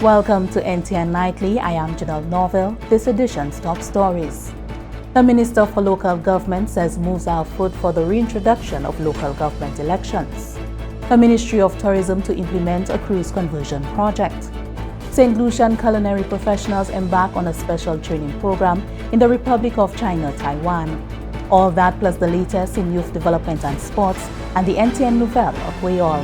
Welcome to NTN Nightly. I am Janelle Norville. This edition's top stories. The Minister for Local Government says moves are afoot for the reintroduction of local government elections. The Ministry of Tourism to implement a cruise conversion project. Saint Lucian Culinary Professionals embark on a special training program in the Republic of China Taiwan. All that plus the latest in youth development and sports and the NTN Nouvelle of Wayall.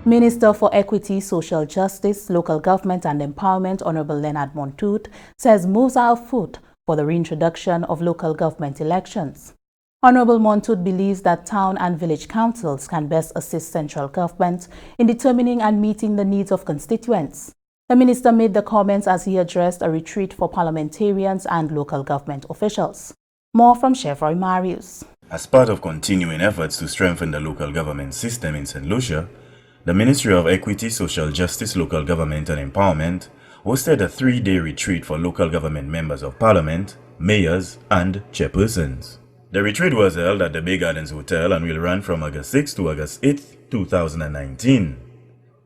Minister for Equity, Social Justice, Local Government and Empowerment, Honorable Leonard Montoute, says moves are afoot for the reintroduction of local government elections. Honorable Montoute believes that town and village councils can best assist central government in determining and meeting the needs of constituents. The minister made the comments as he addressed a retreat for parliamentarians and local government officials. More from Chef Roy Marius. As part of continuing efforts to strengthen the local government system in Saint Lucia, the Ministry of Equity, Social Justice, Local Government and Empowerment hosted a 3-day retreat for local government members of parliament, mayors and chairpersons. The retreat was held at the Bay Gardens Hotel and will run from August 6 to August 8, 2019.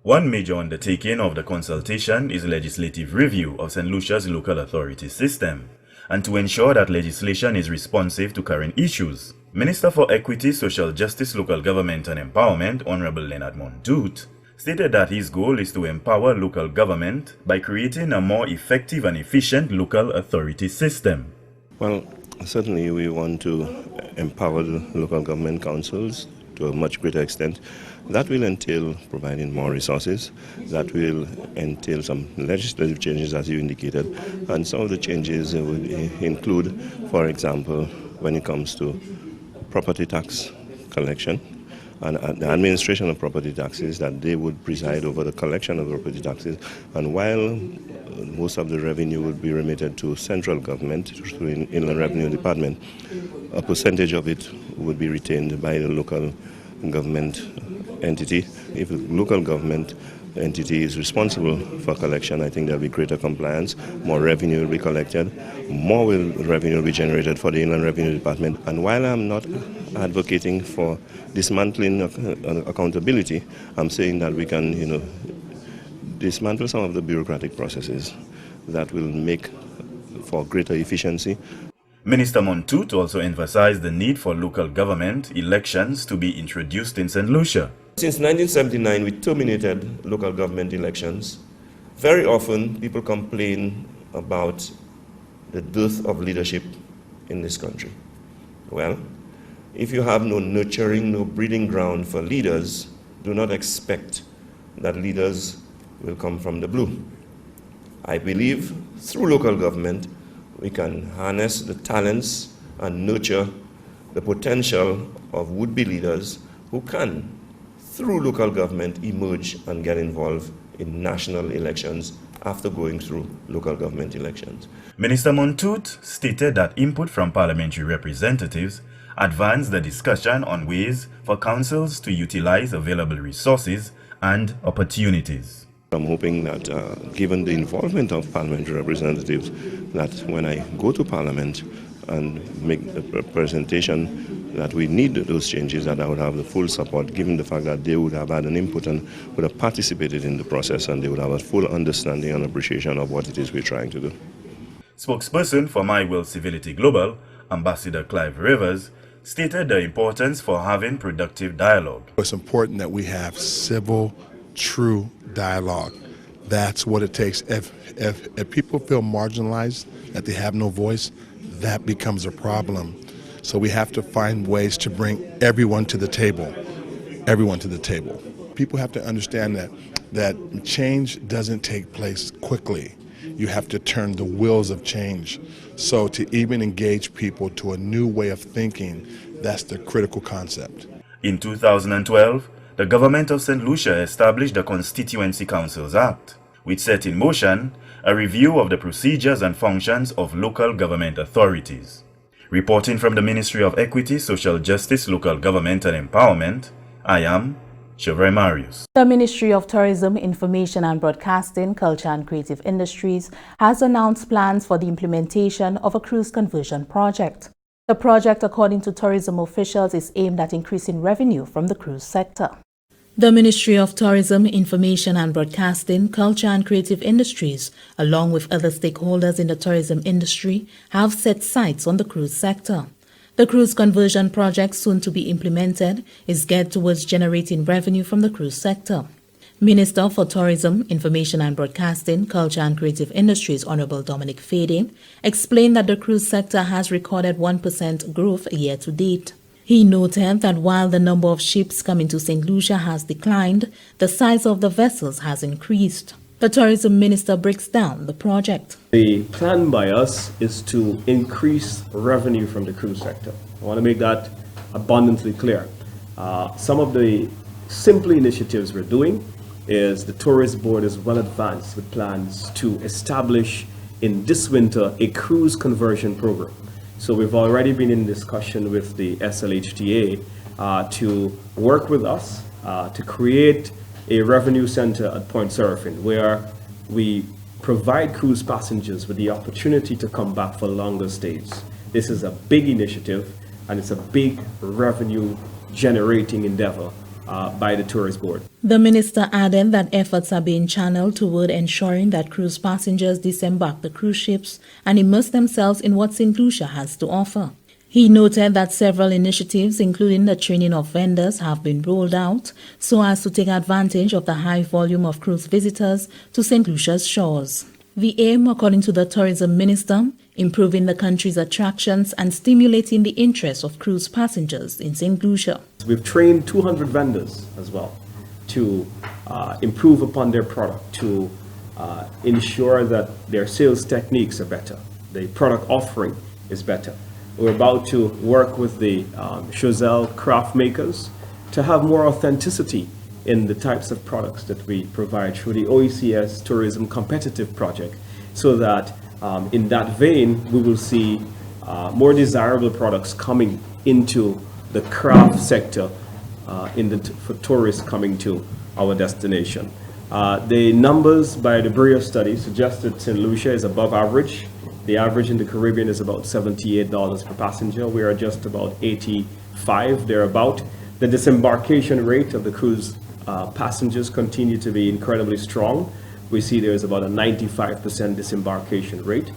One major undertaking of the consultation is legislative review of St. Lucia's local authority system and to ensure that legislation is responsive to current issues. Minister for Equity, Social Justice, Local Government and Empowerment, Honorable Leonard Montoute, stated that his goal is to empower local government by creating a more effective and efficient local authority system. Well, certainly we want to empower the local government councils to a much greater extent. That will entail providing more resources. That will entail some legislative changes, as you indicated. And some of the changes would include, for example, when it comes to property tax collection and the administration of property taxes, that they would preside over the collection of property taxes. And while most of the revenue would be remitted to central government through the Inland Revenue Department, a percentage of it would be retained by the local government entity. If the local government entity is responsible for collection, I think there will be greater compliance, more revenue will be collected, more revenue will be generated for the Inland Revenue Department. And while I'm not advocating for dismantling accountability, I'm saying that we can, dismantle some of the bureaucratic processes that will make for greater efficiency. Minister Montoute also emphasized the need for local government elections to be introduced in St. Lucia. Since 1979, we terminated local government elections. Very often, people complain about the dearth of leadership in this country. Well, if you have no nurturing, no breeding ground for leaders, do not expect that leaders will come from the blue. I believe through local government, we can harness the talents and nurture the potential of would-be leaders who can, through local government, emerge and get involved in national elections after going through local government elections. Minister Montoute stated that input from parliamentary representatives advanced the discussion on ways for councils to utilize available resources and opportunities. I'm hoping that given the involvement of parliamentary representatives, that when I go to Parliament and make a presentation that we need those changes, that I would have the full support, given the fact that they would have had an input and would have participated in the process, and they would have a full understanding and appreciation of what it is we're trying to do. Spokesperson for My World Civility Global, Ambassador Clive Rivers, stated the importance for having productive dialogue. It's important that we have civil, true dialogue. That's what it takes. If people feel marginalized, that they have no voice, that becomes a problem. So we have to find ways to bring everyone to the table. Everyone to the table. People have to understand that change doesn't take place quickly. You have to turn the wheels of change. So to even engage people to a new way of thinking, that's the critical concept. In 2012, the government of St. Lucia established the Constituency Councils Act, which set in motion a review of the procedures and functions of local government authorities. Reporting from the Ministry of Equity, Social Justice, Local Government and Empowerment, I am Chef Roy Marius. The Ministry of Tourism, Information and Broadcasting, Culture and Creative Industries has announced plans for the implementation of a cruise conversion project. The project, according to tourism officials, is aimed at increasing revenue from the cruise sector. The Ministry of Tourism, Information and Broadcasting, Culture and Creative Industries, along with other stakeholders in the tourism industry, have set sights on the cruise sector. The cruise conversion project, soon to be implemented, is geared towards generating revenue from the cruise sector. Minister for Tourism, Information and Broadcasting, Culture and Creative Industries, Honorable Dominic Fede, explained that the cruise sector has recorded 1% growth year to date. He noted that while the number of ships coming to Saint Lucia has declined, the size of the vessels has increased. The tourism minister breaks down the project. The plan by us is to increase revenue from the cruise sector. I want to make that abundantly clear. Some of the simple initiatives we're doing is the tourist board is well advanced with plans to establish in this winter a cruise conversion program. So we've already been in discussion with the SLHTA to work with us to create a revenue center at Point Seraphim where we provide cruise passengers with the opportunity to come back for longer stays. This is a big initiative and it's a big revenue generating endeavor by the tourist board. The minister added that efforts are being channeled toward ensuring that cruise passengers disembark the cruise ships and immerse themselves in what Saint Lucia has to offer. He noted that several initiatives, including the training of vendors, have been rolled out so as to take advantage of the high volume of cruise visitors to Saint Lucia's shores. The aim, according to the tourism minister, improving the country's attractions and stimulating the interest of cruise passengers in Saint Lucia. We've trained 200 vendors as well to improve upon their product, to ensure that their sales techniques are better, the product offering is better. We're about to work with the Chazelle craft makers to have more authenticity in the types of products that we provide through the OECS Tourism Competitive Project, so that in that vein we will see more desirable products coming into the craft sector for tourists coming to our destination. The numbers by the Bria study suggest that St. Lucia is above average. The average in the Caribbean is about $78 per passenger. We are just about 85 thereabout. The disembarkation rate of the cruise passengers continue to be incredibly strong. We see there's about a 95% disembarkation rate.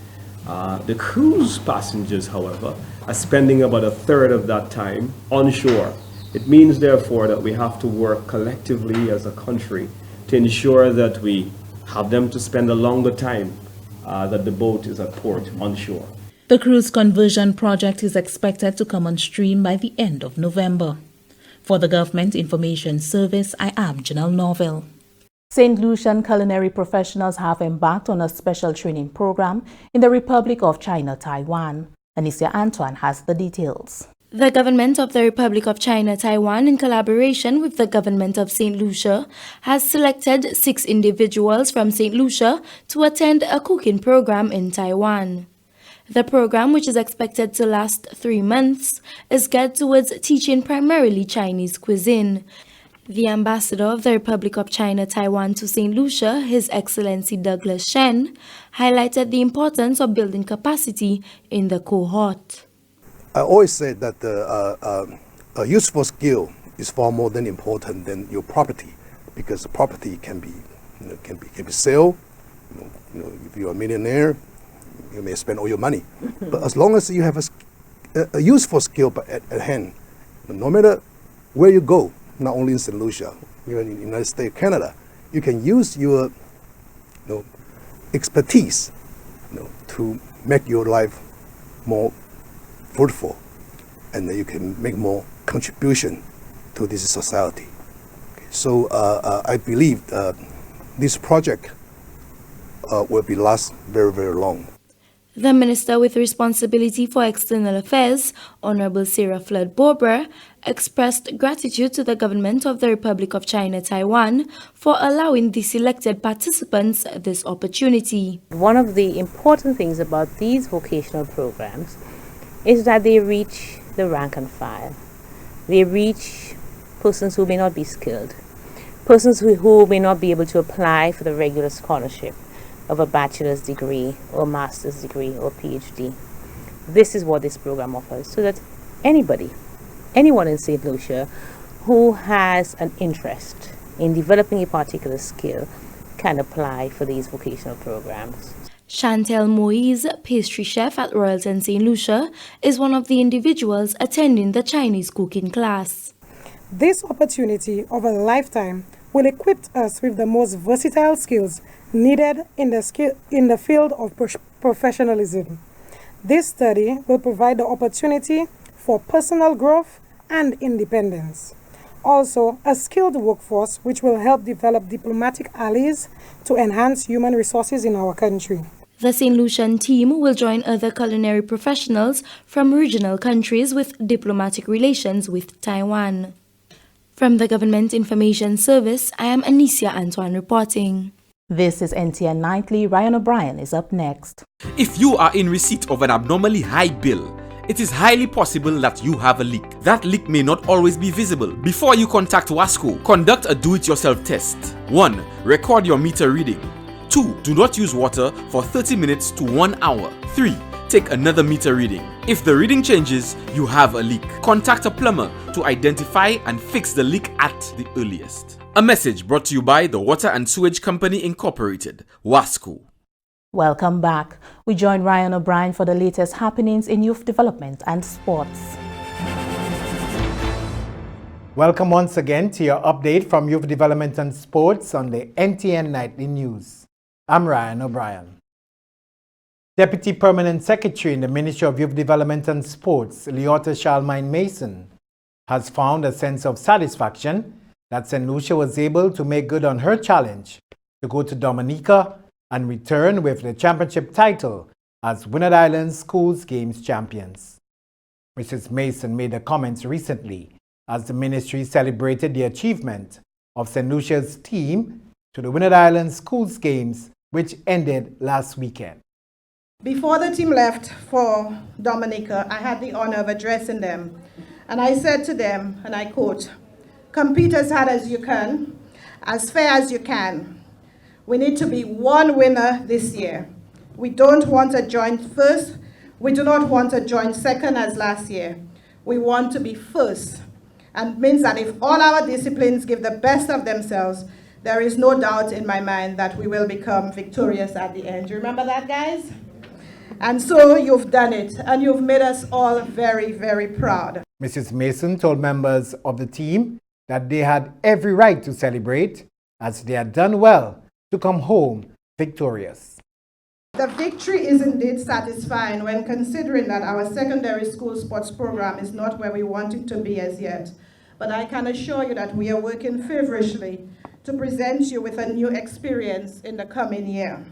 The cruise passengers, however, are spending about a third of that time onshore. It means, therefore, that we have to work collectively as a country to ensure that we have them to spend a longer time that the boat is at port onshore. The cruise conversion project is expected to come on stream by the end of November. For the Government Information Service, I am Janelle Norville. Saint Lucian Culinary Professionals have embarked on a special training program in the Republic of China Taiwan. Anicia Antoine has the details. The government of the Republic of China Taiwan, in collaboration with the government of Saint Lucia, has selected 6 individuals from Saint Lucia to attend a cooking program in Taiwan. The program, which is expected to last 3 months, is geared towards teaching primarily Chinese cuisine. The ambassador of the Republic of China Taiwan to Saint Lucia, His Excellency Douglas Shen, highlighted the importance of building capacity in the cohort. I always say that a useful skill is far more than important than your property, because the property can be sold. If you're a millionaire, you may spend all your money. But as long as you have a useful skill at hand, no matter where you go, not only in St. Lucia, you're in the United States, Canada, you can use your expertise to make your life more fruitful, and you can make more contribution to this society. So I believe this project will be last very, very long. The Minister with responsibility for external affairs, Honorable Sarah Flood-Bobber, expressed gratitude to the government of the Republic of China Taiwan for allowing the selected participants this opportunity. One of the important things about these vocational programs is that they reach the rank and file. They reach persons who may not be skilled, persons who may not be able to apply for the regular scholarship of a bachelor's degree or master's degree or PhD. This is what this program offers, so that anyone in St. Lucia who has an interest in developing a particular skill can apply for these vocational programs. Chantel Moise, pastry chef at Royalton Saint Lucia, is one of the individuals attending the Chinese cooking class. This opportunity of a lifetime will equip us with the most versatile skills needed in the field of professionalism. This study will provide the opportunity for personal growth and independence. Also, a skilled workforce which will help develop diplomatic allies to enhance human resources in our country. The Saint Lucian team will join other culinary professionals from regional countries with diplomatic relations with Taiwan. From the Government Information Service, I am Anicia Antoine reporting. This is NTN Nightly. Ryan O'Brien is up next. If you are in receipt of an abnormally high bill, it is highly possible that you have a leak. That leak may not always be visible. Before you contact WASCO, conduct a do-it-yourself test. 1. Record your meter reading. 2. Do not use water for 30 minutes to 1 hour. 3. Take another meter reading. If the reading changes, you have a leak. Contact a plumber to identify and fix the leak at the earliest. A message brought to you by the Water and Sewage Company Incorporated, WASCO. Welcome back. We join Ryan O'Brien for the latest happenings in youth development and sports. Welcome once again to your update from Youth Development and Sports on the NTN Nightly News. I'm Ryan O'Brien. Deputy Permanent Secretary in the Ministry of Youth Development and Sports, Leota Charlemagne Mason, has found a sense of satisfaction that Saint Lucia was able to make good on her challenge to go to Dominica and return with the championship title as Winard Island Schools Games champions. Mrs. Mason made the comments recently as the ministry celebrated the achievement of Saint Lucia's team to the Winard Island Schools Games, which ended last weekend. Before the team left for Dominica, I had the honor of addressing them. And I said to them, and I quote, "Compete as hard as you can, as fair as you can. We need to be one winner this year. We don't want to join first. We do not want to join second as last year. We want to be first. And means that if all our disciplines give the best of themselves, there is no doubt in my mind that we will become victorious at the end." Do you remember that, guys? And so you've done it, and you've made us all very, very proud. Mrs. Mason told members of the team that they had every right to celebrate as they had done well to come home victorious. The victory is indeed satisfying when considering that our secondary school sports program is not where we want it to be as yet. But I can assure you that we are working feverishly to present you with a new experience in the coming year.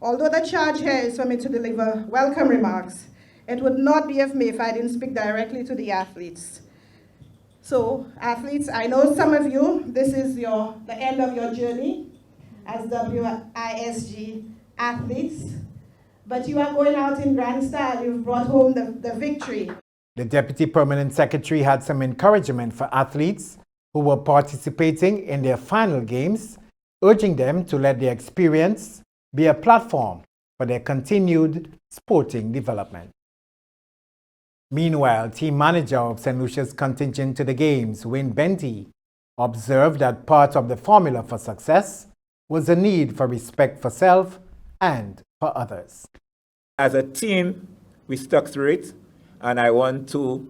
Although the charge here is for me to deliver welcome remarks, it would not be of me if I didn't speak directly to the athletes. So, athletes, I know some of you, this is the end of your journey as WISG athletes, but you are going out in grand style. You've brought home the victory. The Deputy Permanent Secretary had some encouragement for athletes who were participating in their final games, urging them to let their experience be a platform for their continued sporting development. Meanwhile, team manager of St. Lucia's contingent to the games, Wayne Benty, observed that part of the formula for success was a need for respect for self and for others. As a team, we stuck through it, and I want to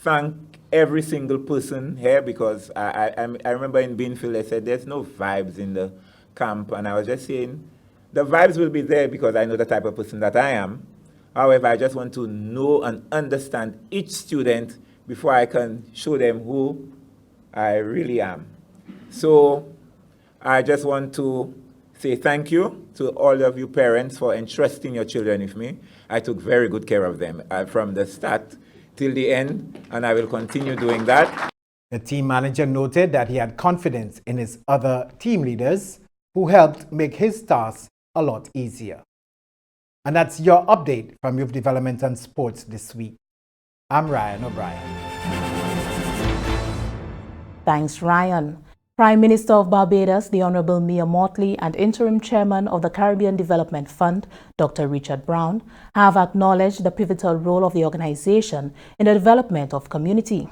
thank every single person here because I remember in Beanfield they said there's no vibes in the camp, and I was just saying the vibes will be there because I know the type of person that I am. However, I just want to know and understand each student before I can show them who I really am. So I just want to say thank you to all of you parents for entrusting your children with me. I took very good care of them from the start till the end, and I will continue doing that. The team manager noted that he had confidence in his other team leaders who helped make his task a lot easier. And that's your update from Youth Development and Sports this week. I'm Ryan O'Brien. Thanks, Ryan. Prime Minister of Barbados, the Honorable Mia Mottley, and Interim Chairman of the Caribbean Development Fund, Dr. Richard Brown, have acknowledged the pivotal role of the organization in the development of community.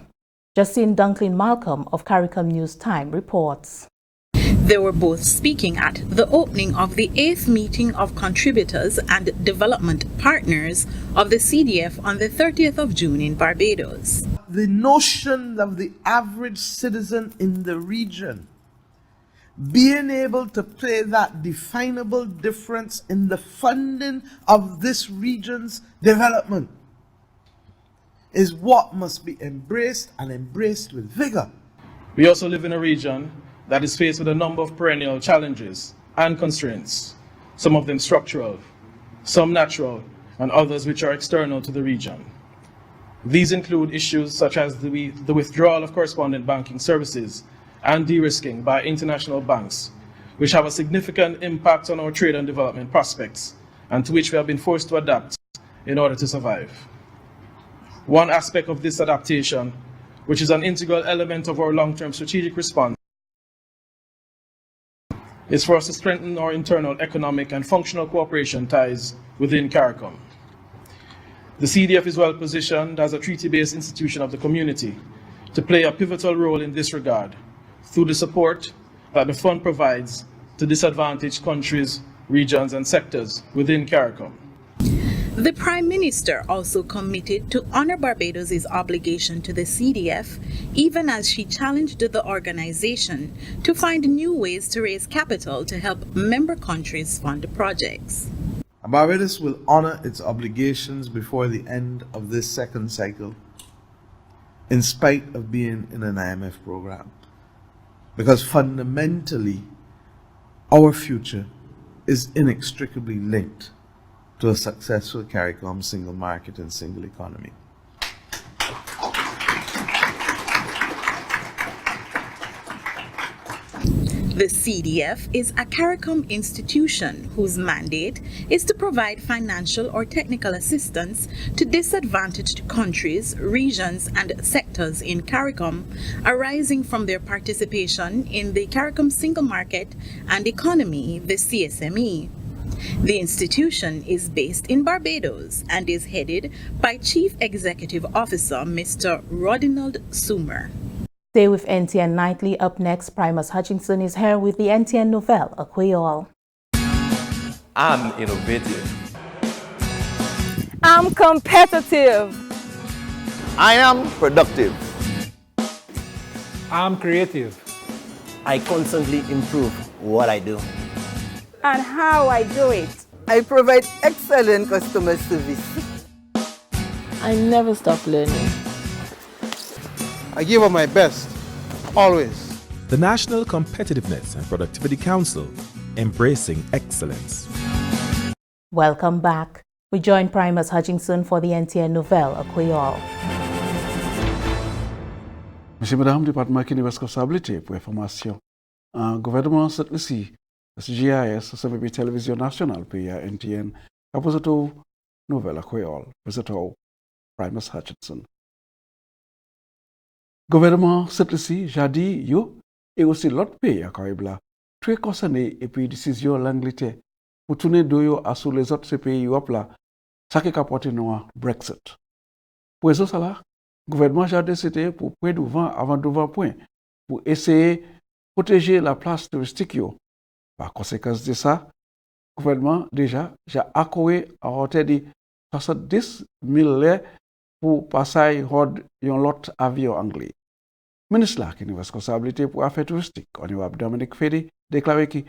Justine Dunklin-Malcolm of CARICOM News Time reports. They were both speaking at the opening of the 8th meeting of contributors and development partners of the CDF on the 30th of June in Barbados. The notion of the average citizen in the region being able to play that definable difference in the funding of this region's development is what must be embraced, and embraced with vigor. We also live in a region that is faced with a number of perennial challenges and constraints, some of them structural, some natural, and others which are external to the region. These include issues such as the withdrawal of correspondent banking services and de-risking by international banks, which have a significant impact on our trade and development prospects, and to which we have been forced to adapt in order to survive. One aspect of this adaptation, which is an integral element of our long-term strategic response, is for us to strengthen our internal economic and functional cooperation ties within CARICOM. The CDF is well positioned as a treaty-based institution of the community to play a pivotal role in this regard through the support that the fund provides to disadvantaged countries, regions, and sectors within CARICOM. The Prime Minister also committed to honor Barbados' obligation to the CDF, even as she challenged the organization to find new ways to raise capital to help member countries fund projects. Barbados will honor its obligations before the end of this second cycle, in spite of being in an IMF program, because fundamentally our future is inextricably linked to a successful CARICOM single market and single economy. The CDF is a CARICOM institution whose mandate is to provide financial or technical assistance to disadvantaged countries, regions, and sectors in CARICOM arising from their participation in the CARICOM Single Market and Economy, the CSME. The institution is based in Barbados and is headed by Chief Executive Officer Mr. Rodinald Sumer. Stay with NTN Nightly. Up next, Primus Hutchinson is here with the NTN novel, A Creole. I'm innovative. I'm competitive. I am productive. I'm creative. I constantly improve what I do. And how I do it. I provide excellent customer service. I never stop learning. I give up my best, always. The National Competitiveness and Productivity Council, embracing excellence. Welcome back. We join Primus Hutchinson for the NTN novel, A Creole. Monsieur, Madame, département qui est responsabilité pour information. Gouvernement Saint Lucian, GIS, CBP Télévision Nationale, puis NTN, a posé tout nouvelle A Creole, posé tout Primus Hutchinson. Gouvernement Saint Lucian, j'ai dit, yo, et aussi l'autre pays à Caribla, très concerné et puis décision l'Angleterre pour tourner d'oyo à sous les autres pays Europe là, ça qui apporte nous Brexit. Pour ça là, gouvernement j'ai décidé pour près devant avant devant point pour essayer protéger la place touristique yo. Par conséquent de ça, gouvernement déjà j'ai accordé à hauteur de 70 000 lait pour passer hors yon lot avion anglais. Ministre là qui a une responsabilité pour affaires touristiques, on y Dominique Fédé déclaré que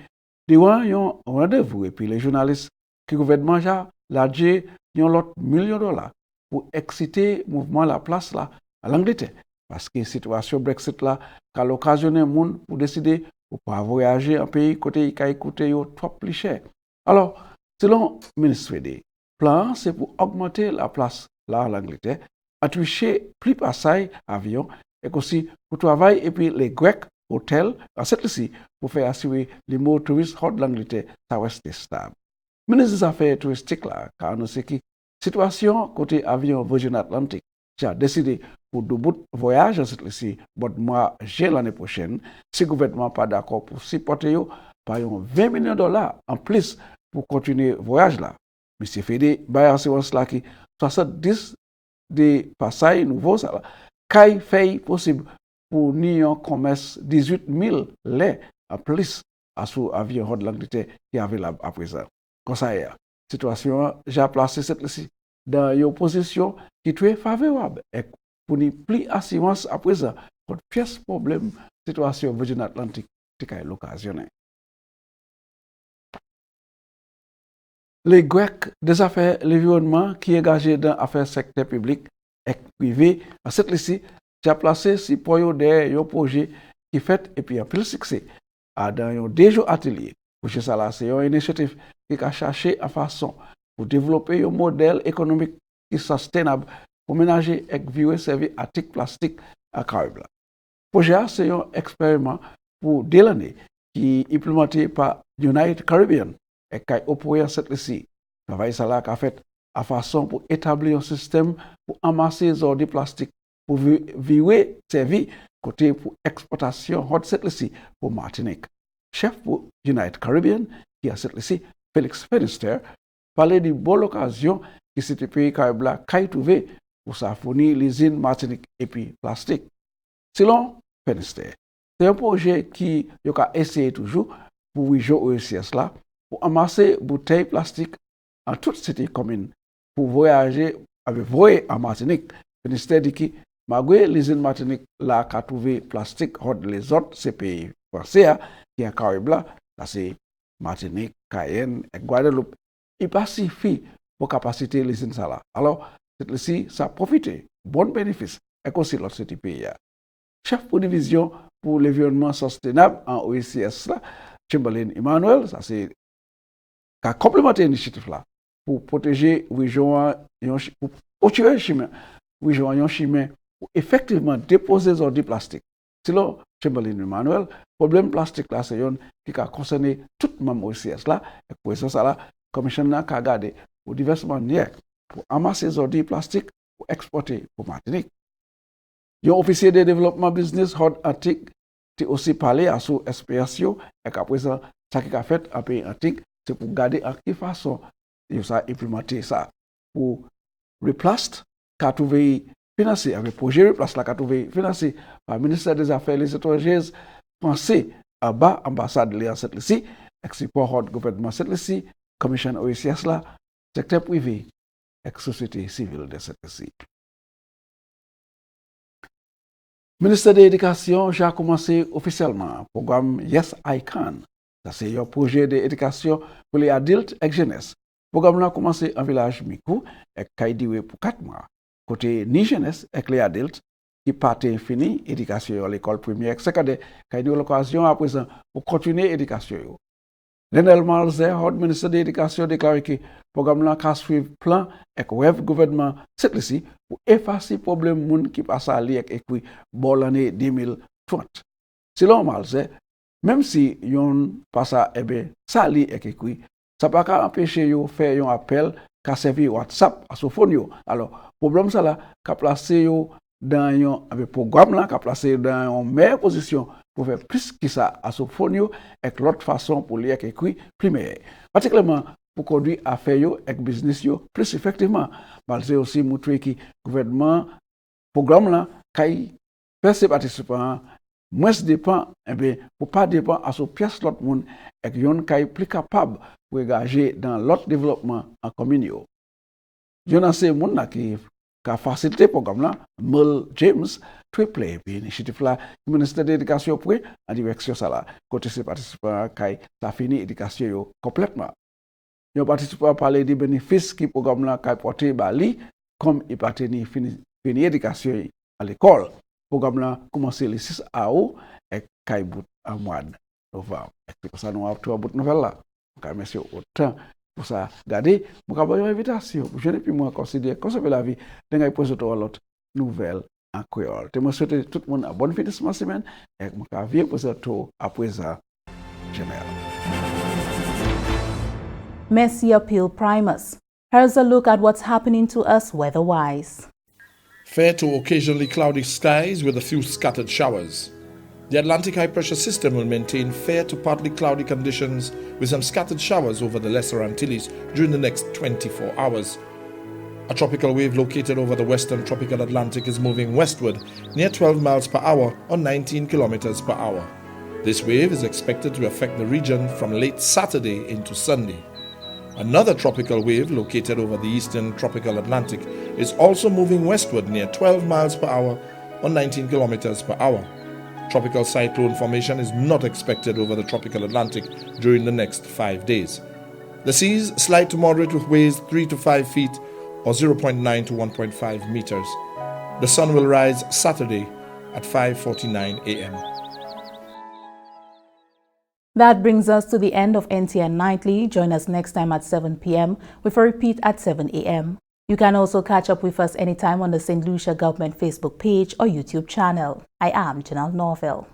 devant yon rendez-vous et puis les journalistes que le gouvernement a lâché yon lot millions de dollars pour exciter mouvement la place là à l'Angleterre parce que situation Brexit là qu'a occasionné monde pour décider pour pas voyager en pays côté qui a coûté yo trop plus cher. Alors selon le ministre Fédé, plan c'est pour augmenter la place là à l'Angleterre, attricher plus passages avions et aussi pour travailler et puis les Grecs hôtels à cette ici pour faire assurer les mots touristes hors de l'Angleterre ça reste stable. Ministre des Affaires touristiques là car nous sait que situation côté avion Virgin Atlantic j'ai décidé pour de bout voyage à cette ici bon mois j'ai l'année prochaine si le gouvernement pas d'accord pour supporter yo par 20 millions de dollars en plus pour continuer voyage là. Monsieur Fédé, bah assurance là qui 70 des passages nouveaux ça là Kai fait possible pour nous commerce 18 000 lait à plus à sous avion de l'Angleterre qui est available à présent. Comme ça, situation, j'ai placé cette ici dans une position qui est très favorable et pour nous plus assurance à présent pour pièce problème situation Virgin Atlantic qui est l'occasionné. Les Grecs des affaires l'environnement qui est engagé dans affaires secteur public et privé à cette ici j'ai placé si pour un projet qui fait et puis un peu succès dans un déjà atelier pour ça là c'est une initiative qui a cherché à façon pour développer un modèle économique qui est soutenable pour ménager et vivre servir articles plastiques à Caraïbes. Projet c'est un expériment pour des années qui est implémenté par United Caribbean et qui a opéré cette ici. Travail ça là qu'a fait à façon pour établir un système pour amasser les ordures plastiques pour vivre servir côté pour exportation de cette ici pour Martinique. Chef pour United Caribbean qui a cette ici Félix Fenister parlait d'une bonne occasion qui s'était pays Caraïbes qui a trouvé pour sa fournir l'usine Martinique et puis plastique. Selon Fenister, c'est un projet qui a essayé toujours pour réussir cela pour amasser bouteilles plastiques en toute cité commune pour voyager avec voyer en Martinique. Fenister dit que malgré l'usine Martinique là qui a trouvé plastique les autres ces pays français qui est Caraïbes là c'est Martinique, Cayenne et Guadeloupe, il pas suffit pour capacité l'usine ça là. Alors cette ici ça profite bon bénéfice et aussi l'autre pays. Chef pour division pour l'environnement sustainable en OECS là, Chamberlain Emmanuel, ça c'est qui a complémenté l'initiative là pour protéger région pour protéger chemin région chemin pour effectivement déposer les ordures plastiques. Selon Chamberlain Emmanuel, problème plastique là c'est un qui a concerné toute même OECS là et pour ça là commission a regardé pour diverses manières pour amasser les ordures plastiques pour exporter pour Martinique. Un officier de développement business Hod Antique qui aussi parlé à son expiration et qu'à présent ça qui a fait à pays antique c'est pour garder en quelle façon il a implémenté ça pour replace qu'a trouvé financé avec projet replace là qu'a trouvé financé par le ministère des Affaires étrangères français à bas ambassade de cette ici export Hod gouvernement cette ici commission OECS là secteur privé et société civile de cette ici. Le ministère de l'Éducation a commencé officiellement le programme Yes I Can. C'est un projet d'éducation pour les adultes et jeunesse. Le programme a commencé en village Mikou et a duré pour 4 mois. Côté ni jeunesse et les adultes qui partent fini l'éducation à l'école primaire et secondaire, qui a eu l'occasion à présent pour continuer l'éducation. Renel Malzer, le ministre de l'Éducation, a déclaré que le programme a suivi plan et le gouvernement cette ici pour effacer le problème moun qui passe à lire et écrit pour l'année 2030. Selon Malzer, même si yon passe à ça lit et écrit, ça ne peut pas empêcher de faire un appel qui servi WhatsApp à son phone. Alors, le problème c'est là qu'a placé dans un programme là qu'a placé dans une meilleure position pour faire plus que ça à son phone et l'autre façon pour lire et écrit primaire. Particulièrement pour conduire affaires avec business plus effectivement. Malgré aussi montrer que le gouvernement programme là qui fait ses participants moins dépend pour pas dépendre à son pièce l'autre monde et yon qui est plus capable pour engager dans l'autre développement en commun. Yon ces monde là qui a facilité le programme là, Mel James, très play initiative là, le ministère de l'Éducation pour en direction ça là, côté ses participants qui ça fini l'éducation complètement. Les participants parlent des bénéfices que le programme là a porté Bali comme il partenait fini l'éducation à l'école. Le programme là a commencé le 6 août et a bout en mois de novembre. C'est pour ça que nous avons 3 bouts de nouvelles là. Merci autant pour ça. Regardez, je vais vous une invitation. Je ne peux pas considérer conserver la vie dans les poser l'autre nouvelle en créole. Je souhaite tout le monde une bonne fin de semaine et je vais vous poser tout à présent. Général. Messi Appeal Primus. Here's a look at what's happening to us weather-wise. Fair to occasionally cloudy skies with a few scattered showers. The Atlantic high pressure system will maintain fair to partly cloudy conditions with some scattered showers over the Lesser Antilles during the next 24 hours. A tropical wave located over the western tropical Atlantic is moving westward near 12 miles per hour or 19 kilometers per hour. This wave is expected to affect the region from late Saturday into Sunday. Another tropical wave located over the eastern tropical Atlantic is also moving westward near 12 miles per hour or 19 kilometers per hour. Tropical cyclone formation is not expected over the tropical Atlantic during the next 5 days. The seas slight to moderate with waves 3 to 5 feet or 0.9 to 1.5 meters. The sun will rise Saturday at 5:49 a.m. That brings us to the end of NTN Nightly. Join us next time at 7 p.m. with a repeat at 7 a.m. You can also catch up with us anytime on the Saint Lucia Government Facebook page or YouTube channel. I am Janelle Norville.